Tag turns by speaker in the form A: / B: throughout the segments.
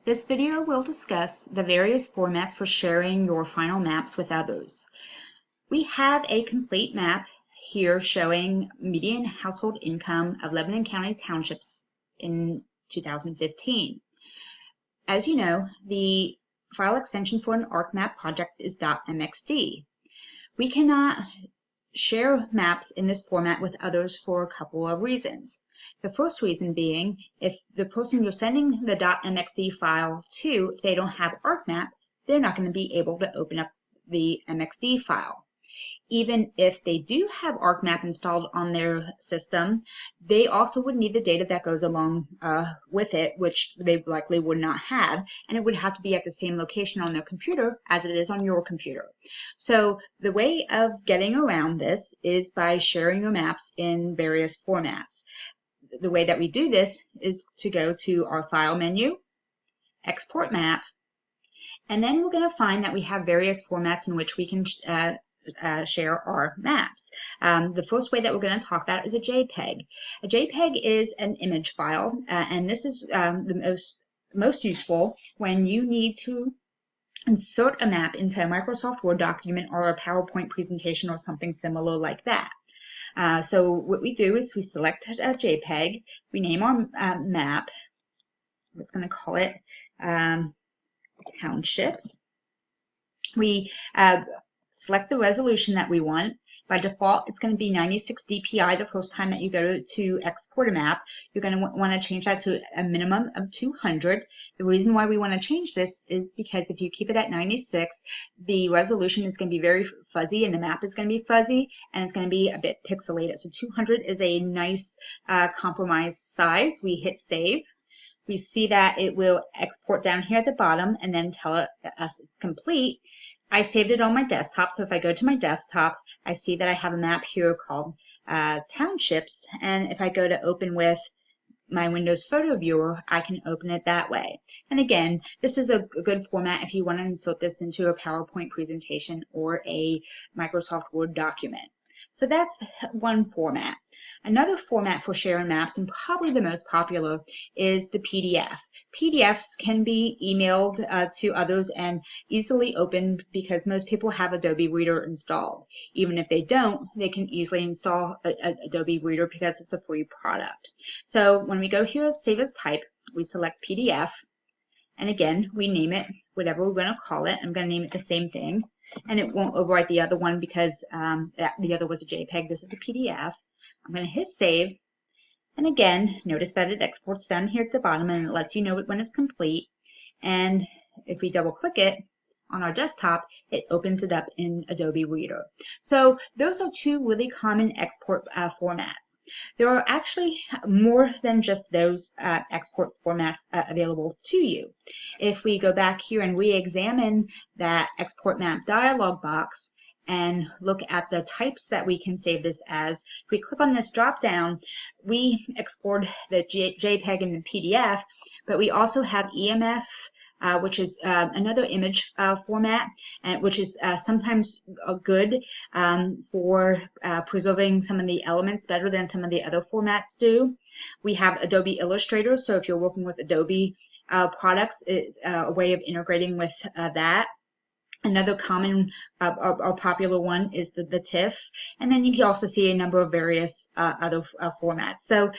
A: This video will discuss the various formats for sharing your final maps with others. We have a complete map here showing median household income of Lebanon County townships in 2015. As you know, the file extension for an ArcMap project is .mxd. We cannot share maps in this format with others for a couple of reasons. The first reason being, if the person you're sending the .mxd file to, if they don't have ArcMap, they're not going to be able to open up the MXD file. Even if they do have ArcMap installed on their system, they also would need the data that goes along with it, which they likely would not have, and it would have to be at the same location on their computer as it is on your computer. So the way of getting around this is by sharing your maps in various formats. The way that we do this is to go to our File menu, Export Map, and then we're going to find that we have various formats in which we can share our maps. The first way that we're going to talk about is a JPEG. A JPEG is an image file, and this is the most useful when you need to insert a map into a Microsoft Word document or a PowerPoint presentation or something similar like that. So what we do is we select a JPEG, we name our map, I'm just going to call it townships. We select the resolution that we want. By default, it's going to be 96 dpi the first time that you go to export a map. You're going to want to change that to a minimum of 200. The reason why we want to change this is because if you keep it at 96, the resolution is going to be very fuzzy and the map is going to be fuzzy and it's going to be a bit pixelated. So 200 is a nice compromise size. We hit save. We see that it will export down here at the bottom and then tell us it's complete. I saved it on my desktop, so if I go to my desktop, I see that I have a map here called Townships, and if I go to open with my Windows Photo Viewer, I can open it that way. And again, this is a good format if you want to insert this into a PowerPoint presentation or a Microsoft Word document. So that's one format. Another format for sharing maps, and probably the most popular, is the PDF. PDFs can be emailed to others and easily opened because most people have Adobe Reader installed. Even if they don't, they can easily install Adobe Reader because it's a free product. So when we go here, Save as Type, we select PDF, and again, we name it whatever we're going to call it. I'm going to name it the same thing, and it won't overwrite the other one because the other was a JPEG. This is a PDF. I'm going to hit Save. And again, notice that it exports down here at the bottom and it lets you know when it's complete. And if we double click it on our desktop, it opens it up in Adobe Reader. So those are two really common export formats. There are actually more than just those export formats available to you. If we go back here and re-examine that export map dialog box, and look at the types that we can save this as. If we click on this drop down, we export the JPEG and the PDF, but we also have EMF, which is another image format, which is sometimes good for preserving some of the elements better than some of the other formats do. We have Adobe Illustrator, so if you're working with Adobe products, a way of integrating with that. Another common or popular one is the TIFF, and then you can also see a number of various other formats. So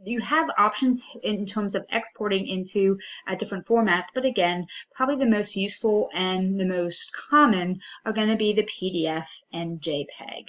A: you have options in terms of exporting into different formats, but again, probably the most useful and the most common are going to be the PDF and JPEG.